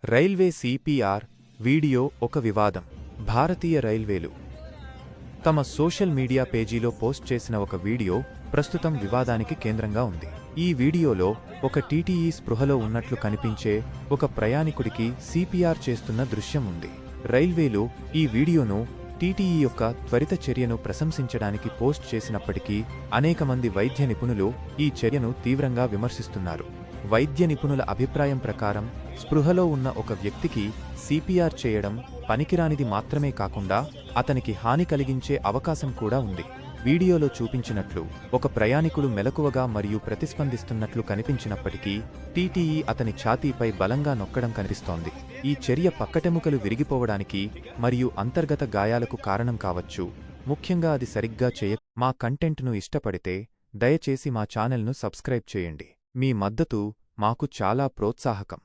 Railway CPR video ఒక వివాదం. భారతీయ రైల్వేలు తమ సోషల్ మీడియా పేజీలో పోస్ట్ చేసిన ఒక వీడియో ప్రస్తుతం వివాదానికి కేంద్రంగా ఉంది. ఈ వీడియోలో ఒక టీటీఈ స్పృహలో ఉన్నట్లు కనిపించే ఒక ప్రయాణికుడికి సిపిఆర్ చేస్తున్న దృశ్యం ఉంది. రైల్వేలు ఈ వీడియోను టీటీఈ యొక్క త్వరిత చర్యను ప్రశంసించడానికి పోస్ట్ చేసినప్పటికీ అనేక మంది వైద్య నిపుణులు ఈ చర్యను తీవ్రంగా విమర్శిస్తున్నారు. వైద్య నిపుణుల అభిప్రాయం ప్రకారం స్పృహలో ఉన్న ఒక వ్యక్తికి సిపిఆర్ చేయడం పనికిరానిది మాత్రమే కాకుండా అతనికి హాని కలిగించే అవకాశం కూడా ఉంది. వీడియోలో చూపించినట్లు ఒక ప్రయాణికుడు మెలకువగా మరియు ప్రతిస్పందిస్తున్నట్లు కనిపించినప్పటికీ టీటీఈ అతని ఛాతీపై బలంగా నొక్కడం కనిపిస్తోంది. ఈ చర్య పక్కటెముకలు విరిగిపోవడానికి మరియు అంతర్గత గాయాలకు కారణం కావచ్చు. ముఖ్యంగా అది సరిగ్గా మా కంటెంట్ను ఇష్టపడితే దయచేసి మా ఛానల్ను సబ్స్క్రైబ్ చేయండి. మీ మద్దతు మాకు చాలా ప్రోత్సాహకం.